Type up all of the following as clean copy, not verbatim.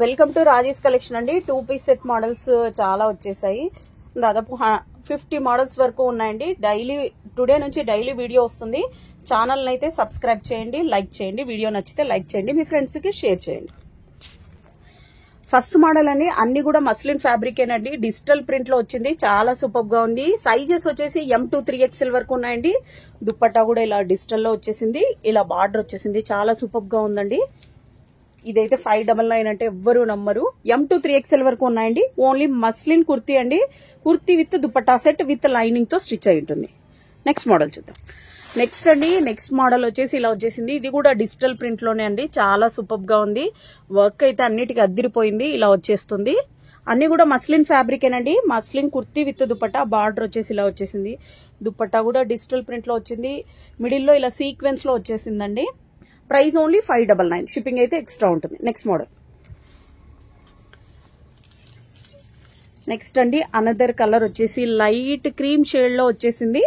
Welcome to Rajesh collection అండి. 2 piece set models చాలా వచ్చేసాయి. దాదాపు 50 మోడల్స్ వరకు ఉన్నాయండి. టుడే నుంచి డైలీ వీడియో వస్తుంది. ఛానల్ అయితే సబ్స్క్రైబ్ చేయండి, లైక్ చేయండి. వీడియో నచ్చితే లైక్ చేయండి, మీ ఫ్రెండ్స్ కి షేర్ చేయండి. ఫస్ట్ మోడల్ అండి, అన్ని కూడా మస్లిన్ ఫ్యాబ్రిక్ ఏనండి. డిజిటల్ ప్రింట్ లో వచ్చింది, చాలా సూపర్ గా ఉంది. సైజెస్ వచ్చేసి M2 3XL వరకు ఉన్నాయండి. దుప్పట్టా కూడా ఇలా డిజిటల్ లో వచ్చేసింది, ఇలా బార్డర్ వచ్చేసింది, చాలా సూపర్ గా ఉందండి. ఇదైతే 599 అంటే ఎవ్వరు నమ్మరు. M2 3XL వరకు ఉన్నాయండి. ఓన్లీ మస్లిన్ కుర్తీ అండి. Kurti with dupatta set with lining తో స్టిచ్ అయి ఉంటుంది. నెక్స్ట్ మోడల్ చూద్దాం. నెక్స్ట్ అండి, నెక్స్ట్ మోడల్ వచ్చేసి ఇలా వచ్చేసింది. ఇది కూడా డిజిటల్ ప్రింట్ లోనే అండి, చాలా సూపర్ గా ఉంది. వర్క్ అయితే అన్నిటికీ అద్దిరిపోయింది, ఇలా వచ్చేస్తుంది. అన్ని కూడా మస్లిన్ ఫ్యాబ్రిక్ ఏనండి. Muslin kurti with dupatta, border వచ్చేసి ఇలా వచ్చేసింది. దుపట్టా కూడా డిజిటల్ ప్రింట్ లో వచ్చింది. మిడిల్ లో ఇలా సీక్వెన్స్ లో వచ్చేసిందండి. Price only 599. షిప్పింగ్ అయితే ఎక్స్ట్రా ఉంటుంది. Next model. నెక్స్ట్ అండి, అనదర్ కలర్ వచ్చేసి లైట్ క్రీమ్ షేడ్ లో వచ్చేసింది.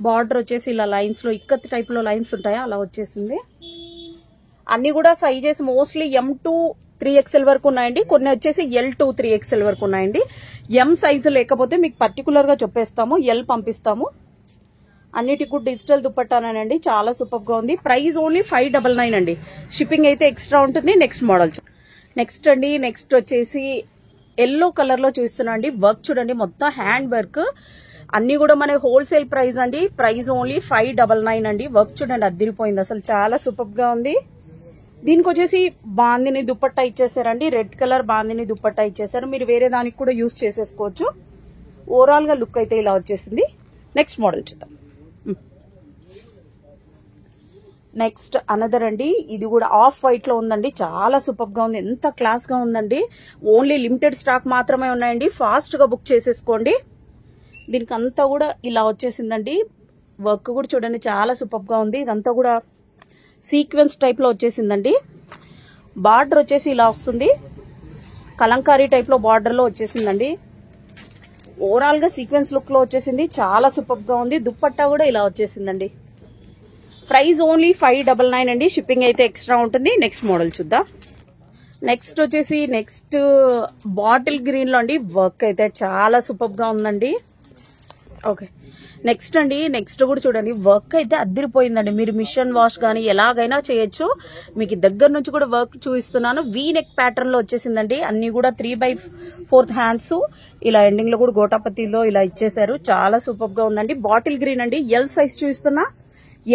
బార్డర్ వచ్చేసి ఇలా లైన్స్ లో ఇక్కత్ టైప్ లో లైన్స్ ఉంటాయా, అలా వచ్చేసింది. అన్ని కూడా సైజెస్ మోస్ట్లీ M2 3XL వరకు ఉన్నాయండి. కొన్ని వచ్చేసి L2 3XL వరకు ఉన్నాయండి. M సైజు లేకపోతే మీకు పర్టికులర్ గా చెప్పేస్తాము, L పంపిస్తాము. అన్నిటికి కూడా డిజిటల్ దుపట్టానండి, చాలా సూపర్ గా ఉంది. ప్రైస్ ఓన్లీ 599 అండి. షిప్పింగ్ అయితే ఎక్స్ట్రా ఉంటుంది. Next model. నెక్స్ట్ అండి, నెక్స్ట్ వచ్చేసి ఎల్లో కలర్ లో చూస్తున్నా అండి. వర్క్ చూడండి, మొత్తం హ్యాండ్ వర్క్. అన్ని కూడా మన హోల్సేల్ ప్రైస్ అండి. ప్రైస్ ఓన్లీ 599 అండి. వర్క్ చూడండి, అద్దిరిపోయింది, అసలు చాలా సూపర్ గా ఉంది. దీనికి వచ్చేసి బాందిని దుపట్టా ఇచ్చేసారండి. రెడ్ కలర్ బాందిని దుపట్టా ఇచ్చేసారు. మీరు వేరే దానికి కూడా యూజ్ చేసేసుకోవచ్చు. ఓవరాల్ గా లుక్ అయితే ఇలా వచ్చేసింది. నెక్స్ట్ మోడల్ చూద్దాం. నెక్స్ట్ అనదర్ అండి, ఇది కూడా ఆఫ్ వైట్ లో ఉందండి, చాలా సూపర్ గా ఉంది. ఎంత క్లాస్ గా ఉందండి. ఓన్లీ లిమిటెడ్ స్టాక్ మాత్రమే ఉన్నాయండి. ఫాస్ట్ గా బుక్ చేసేసుకోండి. దీనికి అంతా కూడా ఇలా వచ్చేసిందండి. వర్క్ కూడా చూడండి, చాలా సూపర్ గా ఉంది. ఇదంతా కూడా సీక్వెన్స్ టైప్ లో వచ్చేసిందండి. బార్డర్ వచ్చేసి ఇలా వస్తుంది, కలంకారీ టైప్ లో బార్డర్ లో వచ్చేసిందండి. ఓవరాల్ గా సీక్వెన్స్ లుక్ లో వచ్చేసింది, చాలా సూపర్ గా ఉంది. దుపట్టా కూడా ఇలా వచ్చేసిందండి. ప్రైస్ ఓన్లీ 599 అండి. షిప్పింగ్ అయితే ఎక్స్ట్రా ఉంటుంది. నెక్స్ట్ మోడల్ చూద్దాం. నెక్స్ట్ వచ్చేసి నెక్స్ట్ బాటిల్ గ్రీన్ లో అండి. వర్క్ అయితే చాలా సూపర్ గా ఉందండి. ఓకే, నెక్స్ట్ అండి, నెక్స్ట్ కూడా చూడండి, వర్క్ అయితే అద్దిరిపోయిందండి. మీరు మిషన్ వాష్ కానీ ఎలాగైనా చేయొచ్చు. మీకు దగ్గర నుంచి కూడా వర్క్ చూపిస్తున్నాను. వీ నెక్ ప్యాటర్న్ లో వచ్చేసిందండి. అన్ని కూడా 3/4 హ్యాండ్స్, ఇలా ఎండింగ్ లో కూడా గోటాపతిలో ఇలా ఇచ్చేసారు. చాలా సూపర్ గా ఉందండి. బాటిల్ గ్రీన్ అండి. ఎల్ సైజ్ చూపిస్తున్నా.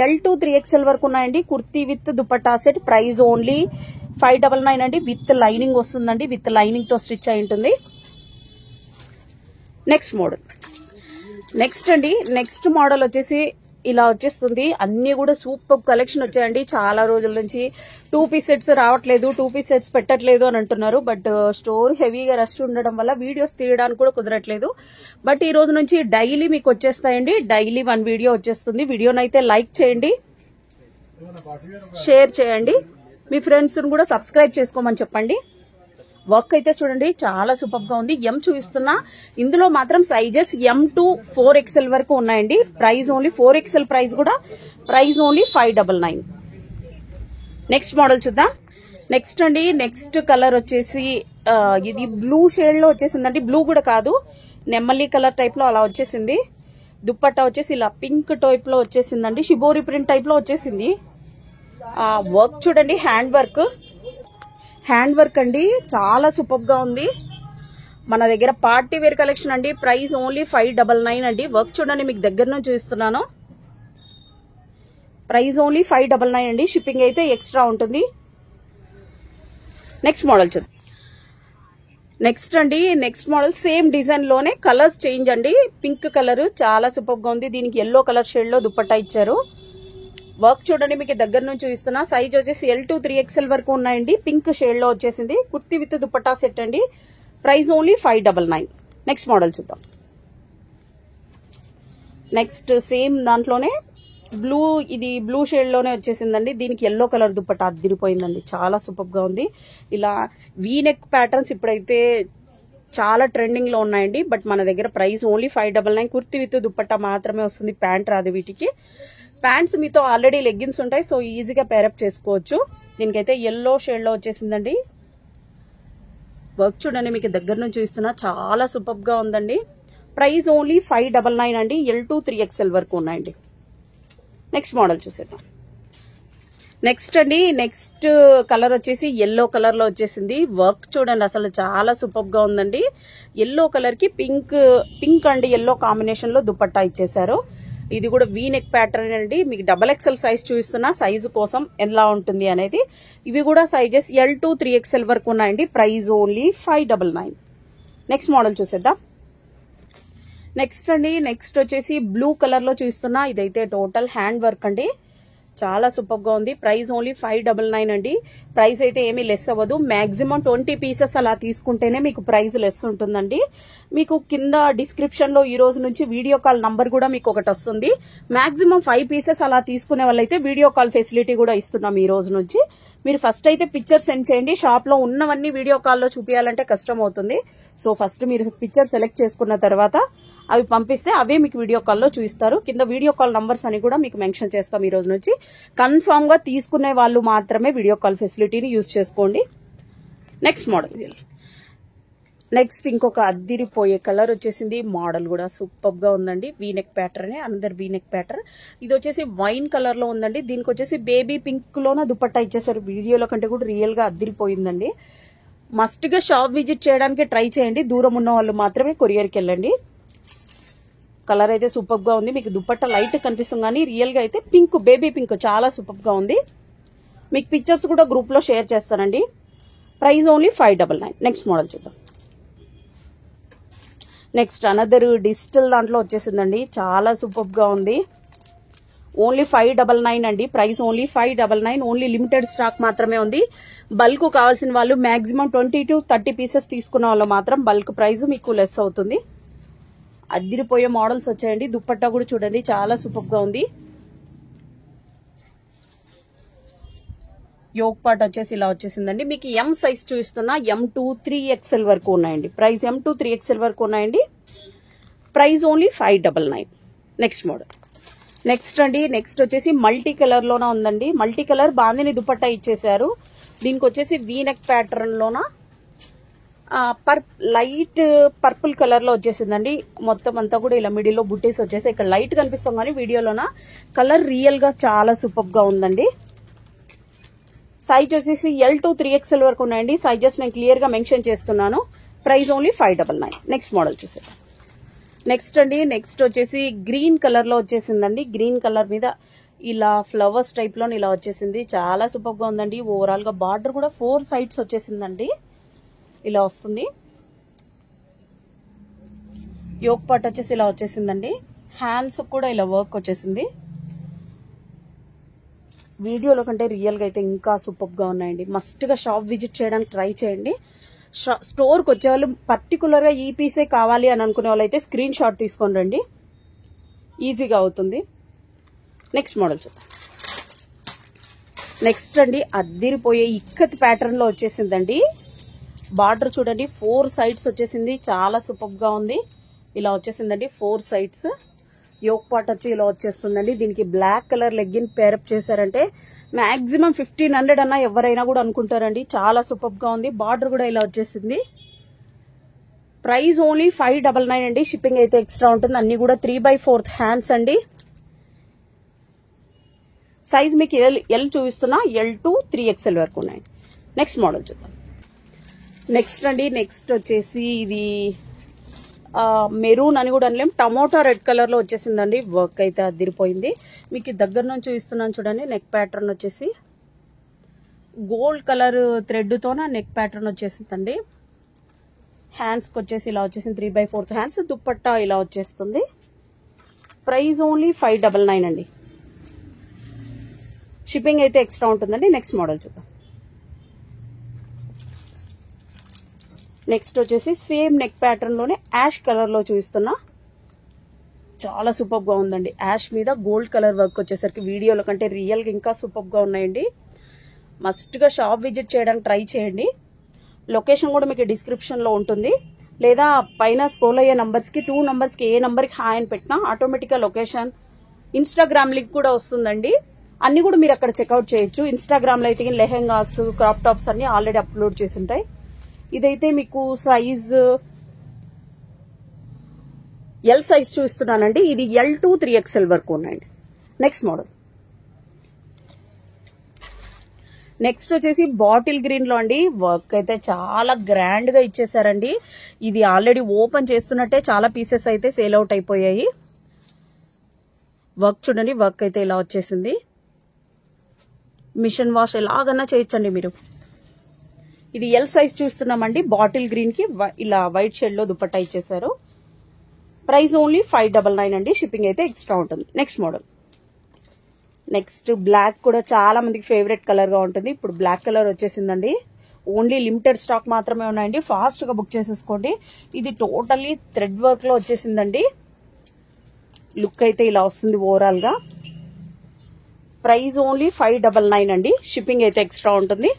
L2 3XL వరకు ఉన్నాయండి. Kurti with dupatta set. Price only 599 అండి. విత్ లైనింగ్ వస్తుందండి, విత్ లైనింగ్ తో స్టిచ్ అయి ఉంటుంది. Next model. నెక్స్ట్ అండి, నెక్స్ట్ మోడల్ వచ్చేసి ఇలా వచ్చేస్తుంది. అన్ని కూడా సూపర్ కలెక్షన్ వచ్చాయండి. చాలా రోజుల నుంచి 2 పీస్ సెట్స్ రావట్లేదు, 2 పీస్ సెట్స్ పెట్టట్లేదు అని అంటున్నారు. బట్ స్టోర్ హెవీగా రష్ ఉండడం వల్ల వీడియోస్ తీయడానికి కూడా కుదరట్లేదు. బట్ ఈ రోజు నుంచి డైలీ మీకు వచ్చేస్తాయండి. డైలీ 1 వీడియో వచ్చేస్తుంది. వీడియోనైతే లైక్ చేయండి, షేర్ చేయండి, మీ ఫ్రెండ్స్ కూడా సబ్స్క్రైబ్ చేసుకోమని చెప్పండి. వర్క్ అయితే చూడండి, చాలా సూపర్ గా ఉంది. M చూపిస్తున్నా. ఇందులో మాత్రం సైజెస్ M2 4XL వరకు ఉన్నాయండి. ప్రైస్ ఓన్లీ 4XL ప్రైస్ కూడా ప్రైస్ ఓన్లీ 599. నెక్స్ట్ మోడల్ చూద్దాం. నెక్స్ట్ అండి, నెక్స్ట్ కలర్ వచ్చేసి ఇది బ్లూ షేడ్ లో వచ్చేసిందండి. బ్లూ కూడా కాదు, నెమ్మలి కలర్ టైప్ లో అలా వచ్చేసింది. దుప్పట్టా వచ్చేసి ఇలా పింక్ టైప్ లో వచ్చేసిందండి. షిబోరి ప్రింట్ టైప్ లో వచ్చేసింది. వర్క్ చూడండి, హ్యాండ్ వర్క్ అండి, చాలా సూపర్ గా ఉంది. మన దగ్గర పార్టీ వేర్ కలెక్షన్ అండి. ప్రైస్ ఓన్లీ 599 అండి. వర్క్ చూడండి, మీకు దగ్గర నుంచి చూపిస్తున్నాను. ప్రైస్ ఓన్లీ 599 అండి. షిప్పింగ్ అయితే ఎక్స్ట్రా ఉంటుంది. నెక్స్ట్ మోడల్ చూద్దాం. నెక్స్ట్ అండి, నెక్స్ట్ మోడల్ సేమ్ డిజైన్ లోనే కలర్స్ చేంజ్ అండి. పింక్ కలర్ చాలా సూపర్ గా ఉంది. దీనికి ఎల్లో కలర్ షేడ్ లో దుపట్టా ఇచ్చారు. వర్క్ చూడండి, మీకు దగ్గర నుంచి చూపిస్తున్నా. సైజ్ వచ్చేసి L2 3XL వరకు ఉన్నాయండి. పింక్ షేడ్ లో వచ్చేసింది. కుర్తీ విత్ దుపట్టా సెట్ అండి. Price only 599. నెక్స్ట్ మోడల్ చూద్దాం. నెక్స్ట్ సేమ్ దాంట్లోనే బ్లూ, ఇది బ్లూ షేడ్ లోనే వచ్చేసిందండి. దీనికి ఎల్లో కలర్ దుపట్టా అద్దిరిపోయిందండి, చాలా సూపర్ గా ఉంది. ఇలా వీ నెక్ ప్యాటర్న్స్ ఇప్పుడైతే చాలా ట్రెండింగ్ లో ఉన్నాయండి. బట్ మన దగ్గర price only 599. Kurti with dupatta మాత్రమే వస్తుంది, ప్యాంట్ రాదు వీటికి. ప్యాంట్స్ మీతో ఆల్రెడీ లెగ్గిన్స్ ఉంటాయి, సో ఈజీగా పేరప్ చేసుకోవచ్చు. దీనికైతే ఎల్లో షేడ్ లో వచ్చేసిందండి. వర్క్ చూడండి, మీకు దగ్గర నుంచి చూస్తున్నా, చాలా సూపర్ గా ఉందండి. ప్రైస్ ఓన్లీ 599 అండి. L2 3XL వరకు ఉన్నాయండి. నెక్స్ట్ మోడల్ చూసేద్దాం. నెక్స్ట్ అండి, నెక్స్ట్ కలర్ వచ్చేసి ఎల్లో కలర్ లో వచ్చేసింది. వర్క్ చూడండి, అసలు చాలా సూపర్ గా ఉందండి. ఎల్లో కలర్ కి పింక్ అండ్ ఎల్లో కాంబినేషన్ లో దుపట్టా ఇచ్చేసారు. ఇది కూడా వీ నెక్ ప్యాటర్న్ అండి. మీకు XXL సైజ్ చూస్తున్నా, సైజు కోసం ఎలా ఉంటుంది అనేది. ఇవి కూడా సైజెస్ L2 3XL వరకు ఉన్నాయండి. Price only 599. నెక్స్ట్ మోడల్ చూసేద్దాం. నెక్స్ట్ అండి, నెక్స్ట్ వచ్చేసి బ్లూ కలర్ లో చూస్తున్నా. ఇదైతే టోటల్ హ్యాండ్ వర్క్ అండి. చాలా సూపర్ గా ఉంది. ప్రైస్ ఓన్లీ 599 అండి. ప్రైస్ అయితే ఏమీ లెస్ అవ్వదు. మాక్సిమం 20 పీసెస్ అలా తీసుకుంటేనే మీకు ప్రైస్ లెస్ ఉంటుందండి. మీకు కింద డిస్క్రిప్షన్ లో ఈ రోజు నుంచి వీడియో కాల్ నంబర్ కూడా మీకు ఒకటి వస్తుంది. మాక్సిమం 5 పీసెస్ అలా తీసుకునే వాళ్ళైతే వీడియో కాల్ ఫెసిలిటీ కూడా ఇస్తున్నాం ఈ రోజు నుంచి. మీరు ఫస్ట్ అయితే పిక్చర్ సెండ్ చేయండి. షాప్ లో ఉన్నవన్నీ వీడియో కాల్లో చూపించాలంటే కష్టం అవుతుంది. సో ఫస్ట్ మీరు పిక్చర్ సెలెక్ట్ చేసుకున్న తర్వాత అవి పంపిస్తే అవే మీకు వీడియో కాల్లో చూపిస్తారు. కింద వీడియో కాల్ నంబర్స్ అని కూడా మీకు మెన్షన్ చేస్తాం ఈ రోజు నుంచి. కన్ఫర్మ్ గా తీసుకునే వాళ్ళు మాత్రమే వీడియో కాల్ ఫెసిలిటీని యూజ్ చేసుకోండి. Next model. నెక్స్ట్ ఇంకొక అద్దిరిపోయే కలర్ వచ్చేసింది. మోడల్ కూడా సూపర్ గా ఉందండి. వీనెక్ ప్యాటర్న్, అందరు వీనెక్ ప్యాటర్న్. ఇది వచ్చేసి వైన్ కలర్ లో ఉందండి. దీనికి వచ్చేసి బేబీ పింక్ లోన దుపట్టా ఇచ్చేసారు. వీడియోలో కంటే కూడా రియల్ గా అద్దిరిపోయిందండి. మస్ట్ గా షాప్ విజిట్ చేయడానికి ట్రై చేయండి. దూరం ఉన్న వాళ్ళు మాత్రమే కొరియర్కి వెళ్ళండి. కలర్ అయితే సూపర్ గా ఉంది. మీకు దుపట్టా లైట్ కనిపిస్తుంది కానీ రియల్ గా అయితే పింక్, బేబీ పింక్ చాలా సూపర్ గా ఉంది. మీకు పిక్చర్స్ కూడా గ్రూప్ లో షేర్ చేస్తానండి. Price only 599. నెక్స్ట్ మోడల్ చూద్దాం. నెక్స్ట్ అనదర్ డిజిటల్ దాంట్లో వచ్చేసిందండి. చాలా సూపర్ గా ఉంది. ఓన్లీ 599 అండి. Price only 599. Only limited stock మాత్రమే ఉంది. బల్క్ కావాల్సిన వాళ్ళు మాక్సిమం 20 to 30 పీసెస్ తీసుకున్న వాళ్ళు మాత్రం బల్క్ ప్రైస్ మీకు లెస్ అవుతుంది. అద్దిరిపోయే మోడల్స్ వచ్చాయండి. దుపట్టా కూడా చూడండి, చాలా సూపర్ గా ఉంది. యోక్ పార్ట్ వచ్చేసి ఇలా వచ్చేసిందండి. మీకు M సైజ్ చూస్తున్నా, M2 3XL వరకు ఉన్నాయండి. ప్రైస్ M2 3XL వరకు ఉన్నాయండి. Price only 599. Next model. Next అండి, నెక్స్ట్ వచ్చేసి మల్టీ కలర్ లోన ఉందండి. మల్టీ కలర్ బాందిని దుపట్టా ఇచ్చేసారు. దీనికి వచ్చేసి వీనెక్ ప్యాటర్న్ లోన లైట్ పర్పుల్ కలర్ లో వచ్చేసిందండి. మొత్తం అంతా కూడా ఇలా మిడిల్ లో బుట్టీస్ వచ్చేసి ఇక్కడ లైట్ కనిపిస్తాం కానీ వీడియోలోన కలర్ రియల్ గా చాలా సూపర్ గా ఉందండి. సైజ్ వచ్చేసి L2 3XL వరకు ఉన్నాయండి. సైజెస్ నేను క్లియర్ గా మెన్షన్ చేస్తున్నాను. Price only 599. నెక్స్ట్ మోడల్ చూసేద్దాం. నెక్స్ట్ అండి, నెక్స్ట్ వచ్చేసి గ్రీన్ కలర్ లో వచ్చేసిందండి. గ్రీన్ కలర్ మీద ఇలా ఫ్లవర్స్ టైప్ లో ఇలా వచ్చేసింది. చాలా సూపర్ గా ఉందండి. ఓవరాల్ గా బార్డర్ కూడా 4 సైడ్స్ వచ్చేసిందండి. ఇలా వస్తుంది. యోక్ పార్ట్ వచ్చేసి ఇలా వచ్చేసిందండి. హ్యాండ్స్ కూడా ఇలా వర్క్ వచ్చేసింది. వీడియోలో కంటే రియల్ గా అయితే ఇంకా సూపర్ గా ఉన్నాయండి. మస్ట్ గా షాప్ విజిట్ చేయడానికి ట్రై చేయండి. స్టోర్ కి వచ్చే వాళ్ళు పర్టికులర్ గా ఈ పీసే కావాలి అని అనుకునే వాళ్ళు అయితే స్క్రీన్ షాట్ తీసుకొని రండి, ఈజీగా అవుతుంది. నెక్స్ట్ మోడల్ చూద్దాం. నెక్స్ట్ అండి, అద్దిరిపోయే ఇక్కత్ ప్యాటర్న్ లో వచ్చేసిందండి. బార్డర్ చూడండి, 4 సైడ్స్ వచ్చేసింది. చాలా సూపర్ గా ఉంది. ఇలా వచ్చేసిందండి 4 సైడ్స్. యోక్ పార్ట్ వచ్చి ఇలా వచ్చేస్తుందండి. దీనికి బ్లాక్ కలర్ లెగ్గిన్ పేరప్ చేశారంటే మాక్సిమం 1500 అన్నా ఎవరైనా కూడా అనుకుంటారండి. చాలా సూపర్ గా ఉంది. బార్డర్ కూడా ఇలా వచ్చేసింది. ప్రైస్ ఓన్లీ 599 అండి. షిప్పింగ్ అయితే ఎక్స్ట్రా ఉంటుంది. అన్ని కూడా 3/4 హ్యాండ్స్ అండి. సైజ్ మీకు L చూపిస్తున్నా, L2 3XL వరకు ఉన్నాయి. నెక్స్ట్ మోడల్ చూద్దాం. నెక్స్ట్ అండి, నెక్స్ట్ వచ్చేసి ఇది మెరూన్ అని కూడా అనలేం, టమోటా రెడ్ కలర్ లో వచ్చేసిందండి. వర్క్ అయితే అదిరిపోయింది. మీకు దగ్గర నుంచి చూపిస్తున్నాను చూడండి. నెక్ ప్యాటర్న్ వచ్చేసి గోల్డ్ కలర్ థ్రెడ్ తోన నెక్ ప్యాటర్న్ వచ్చేసిందండి. హ్యాండ్స్ కి వచ్చేసి ఇలా వచ్చేసింది 3/4 హ్యాండ్స్. దుపట్టా ఇలా వచ్చేస్తుంది. ప్రైస్ ఓన్లీ 599 అండి. షిప్పింగ్ అయితే ఎక్స్ట్రా ఉంటుందండి. నెక్స్ట్ మోడల్ చూద్దాం. నెక్స్ట్ వచ్చేసి సేమ్ నెక్ ప్యాటర్న్ లోనే యాష్ కలర్ లో చూపిస్తున్నా. చాలా సూపర్ గా ఉందండి. యాష్ మీద గోల్డ్ కలర్ వర్క్ వచ్చేసరికి వీడియోలో కంటే రియల్ గా ఇంకా సూపర్ గా ఉన్నాయండి. మస్ట్ గా షాప్ విజిట్ చేయడానికి ట్రై చేయండి. లొకేషన్ కూడా మీకు డిస్క్రిప్షన్ లో ఉంటుంది, లేదా పైన స్క్రోల్ అయ్యే నంబర్స్ కి 2 నంబర్స్ కి ఏ నంబర్ కి హాయ్ అని పెట్టినా ఆటోమేటిక్ గా లొకేషన్ ఇన్స్టాగ్రామ్ లింక్ కూడా వస్తుందండి. అన్ని కూడా మీరు అక్కడ చెక్అవుట్ చేయొచ్చు. ఇన్స్టాగ్రామ్ లో అయితే లెహెంగాస్, క్రాప్ టాప్స్ అన్ని ఆల్రెడీ అప్లోడ్ చేసి ఉంటాయి. ఇదైతే మీకు సైజ్ ఎల్ సైజ్ చూస్తున్నానండి. ఇది L to 3XL వరకు ఉన్నాయండి. Next model. నెక్స్ట్ వచ్చేసి బాటిల్ గ్రీన్ లో అండి. వర్క్ అయితే చాలా గ్రాండ్ గా ఇచ్చేసారండి. ఇది ఆల్రెడీ ఓపెన్ చేస్తున్నట్టే చాలా పీసెస్ అయితే సేల్ అవుట్ అయిపోయాయి. వర్క్ చూడండి, వర్క్ అయితే ఇలా వచ్చేసింది. మిషన్ వాష్ ఎలాగన్నా చేయొచ్చండి మీరు. ఇది ఎల్ సైజ్ చూస్తున్నామండి. బాటిల్ గ్రీన్ కి ఇలా వైట్ షేడ్ లో దుపట్టా ఇచ్చేసారు. ప్రైస్ ఓన్లీ 599 అండి. షిప్పింగ్ అయితే ఎక్స్ట్రా ఉంటుంది. Next model. నెక్స్ట్ బ్లాక్ కూడా చాలా మందికి ఫేవరెట్ కలర్ గా ఉంటుంది. ఇప్పుడు బ్లాక్ కలర్ వచ్చేసిందండి. ఓన్లీ లిమిటెడ్ స్టాక్ మాత్రమే ఉన్నాయండి. ఫాస్ట్ గా బుక్ చేసేసుకోండి. ఇది టోటల్లీ థ్రెడ్ వర్క్ లో వచ్చేసిందండి. లుక్ అయితే ఇలా వస్తుంది ఓవరాల్ గా. ప్రైస్ ఓన్లీ 599 అండి. షిప్పింగ్ అయితే ఎక్స్ట్రా ఉంటుంది.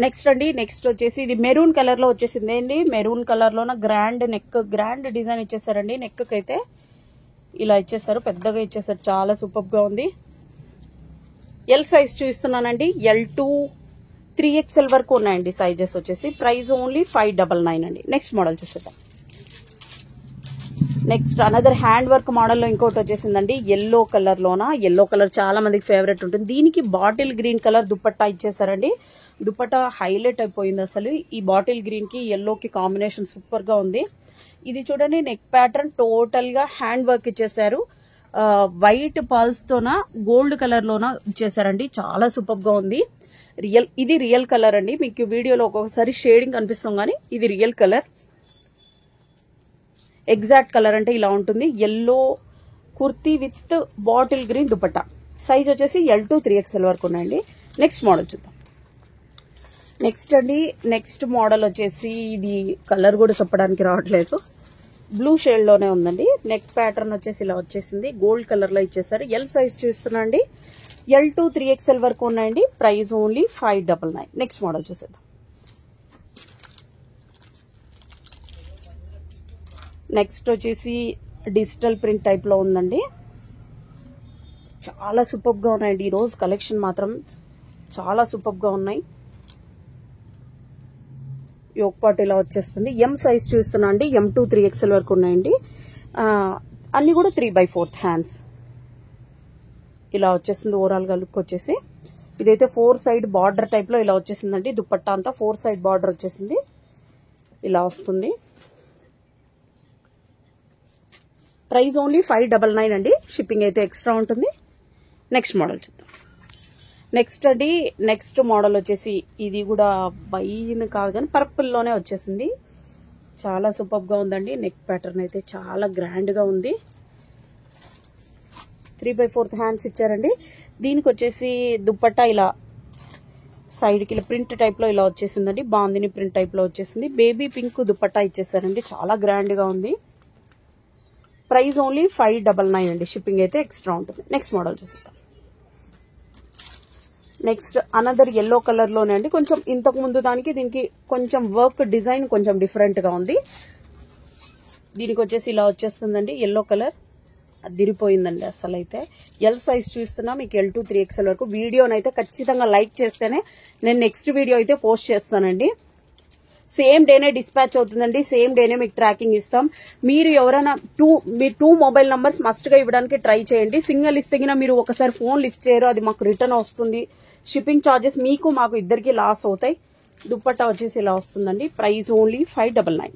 నెక్స్ట్ అండి, నెక్స్ట్ వచ్చేసి ఇది మెరూన్ కలర్ లో వచ్చేసింది అండి. మెరూన్ కలర్ లోన గ్రాండ్ నెక్, గ్రాండ్ డిజైన్ ఇచ్చేసారండి. నెక్ అయితే ఇలా ఇచ్చేసారు, పెద్దగా ఇచ్చేసారు. చాలా సూపర్ గా ఉంది. ఎల్ సైజ్ చూస్తున్నానండి. L to 3XL వరకు ఉన్నాయండి సైజెస్ వచ్చేసి. ప్రైస్ ఓన్లీ 599 అండి. నెక్స్ట్ మోడల్ చూసేద్దాం. Next another hand work model లో ఇంకోటి వచ్చేసిందండి. ఎల్లో కలర్ లోన. ఎల్లో కలర్ చాలా మందికి ఫేవరెట్ ఉంటుంది. దీనికి బాటిల్ గ్రీన్ కలర్ దుపట్టా ఇచ్చేసారండి. దుపట్టా హైలైట్ అయిపోయింది అసలు. ఈ బాటిల్ గ్రీన్ కి ఎల్లో కి కాంబినేషన్ సూపర్ గా ఉంది. ఇది చూడండి, నెక్ ప్యాటర్న్ టోటల్ గా హ్యాండ్ వర్క్ ఇచ్చేసారు. వైట్ పర్ల్స్ తోన గోల్డ్ కలర్ లోన ఇచ్చేసారండి. చాలా సూపర్ గా ఉంది. ఇది రియల్ కలర్ అండి. మీకు వీడియోలో ఒక్కొక్కసారి షేడింగ్ కనిపిస్తుంది కానీ ఇది రియల్ కలర్. ఎగ్జాక్ట్ కలర్ అంటే ఇలా ఉంటుంది. Yellow kurti with bottle green dupatta. Size వచ్చేసి L to 3XL వరకు ఉన్నాయండి. నెక్స్ట్ మోడల్ చూద్దాం. నెక్స్ట్ అండి, నెక్స్ట్ మోడల్ వచ్చేసి ఇది కలర్ కూడా చెప్పడానికి రావట్లేదు. బ్లూ షేడ్ లోనే ఉందండి. నెక్ ప్యాటర్న్ వచ్చేసి ఇలా వచ్చేసింది. గోల్డ్ కలర్ లో ఇచ్చేసారు. ఎల్ సైజ్ చూస్తున్నా అండి. L to 3XL వరకు ఉన్నాయండి. Price only 599. నెక్స్ట్ మోడల్ చూసేద్దాం. నెక్స్ట్ వచ్చేసి డిజిటల్ ప్రింట్ టైప్ లో ఉందండి. చాలా సూపర్ గా ఉన్నాయండి. ఈ రోజు కలెక్షన్ మాత్రం చాలా సూపర్ గా ఉన్నాయి. యోక్ పార్ట్ ఇలా వచ్చేస్తుంది. ఎం సైజ్ చూస్తున్నా అండి. M to 3XL వరకు ఉన్నాయండి. అన్ని కూడా 3/4 హ్యాండ్స్ ఇలా వచ్చేస్తుంది. ఓవరాల్ గా లుక్ వచ్చేసి ఇదైతే 4 సైడ్ బార్డర్ టైప్ లో ఇలా వచ్చేసిందండి. దుపట్టా అంతా 4 సైడ్ బార్డర్ వచ్చేసింది. ఇలా వస్తుంది. ప్రైస్ ఓన్లీ 599 అండి. షిప్పింగ్ అయితే ఎక్స్ట్రా ఉంటుంది. నెక్స్ట్ మోడల్ చూద్దాం. నెక్స్ట్ అండి, నెక్స్ట్ మోడల్ వచ్చేసి ఇది కూడా వైన్ కాదు కానీ పర్పుల్ లోనే వచ్చేసింది. చాలా సూపర్ గా ఉందండి. నెక్ ప్యాటర్న్ అయితే చాలా గ్రాండ్ గా ఉంది. 3/4 హ్యాండ్స్ ఇచ్చారండి. దీనికి వచ్చేసి దుపట్టా ఇలా సైడ్ కి ఇలా ప్రింట్ టైప్ లో ఇలా వచ్చేసిందండి. బాందిని ప్రింట్ టైప్ లో వచ్చేసింది. బేబీ పింక్ దుపట్టా ఇచ్చేసారండి. చాలా గ్రాండ్ గా ఉంది. ప్రైస్ ఓన్లీ 599 అండి. షిప్పింగ్ అయితే ఎక్స్ట్రా ఉంటుంది. నెక్స్ట్ మోడల్ చూసేద్దాం. నెక్స్ట్ అనదర్ ఎల్లో కలర్ లోనే అండి. కొంచెం ఇంతకు ముందు దానికి దీనికి కొంచెం వర్క్ డిజైన్ కొంచెం డిఫరెంట్ గా ఉంది. దీనికి వచ్చేసి ఇలా వచ్చేస్తుందండి. ఎల్లో కలర్ అదిరిపోయిందండి అసలు. అయితే ఎల్ సైజ్ చూస్తున్నా మీకు L to 3XL వరకు. వీడియోనైతే ఖచ్చితంగా లైక్ చేస్తేనే నేను నెక్స్ట్ వీడియో అయితే పోస్ట్ చేస్తానండి. సేమ్ డేనే డిస్పాచ్ అవుతుందండి. సేమ్ డేనే మీకు ట్రాకింగ్ ఇస్తాం. మీరు ఎవరైనా మీ 2 మొబైల్ నంబర్స్ మస్ట్ గా ఇవ్వడానికి ట్రై చేయండి. సింగిల్ ఇస్తే మీరు ఒకసారి ఫోన్ లిఫ్ట్ చేయరు, అది మాకు రిటర్న్ వస్తుంది. షిప్పింగ్ ఛార్జెస్ మీకు మాకు ఇద్దరికి లాస్ అవుతాయి. దుపట్టా వచ్చేసి ఇలా వస్తుందండి. Price only 599.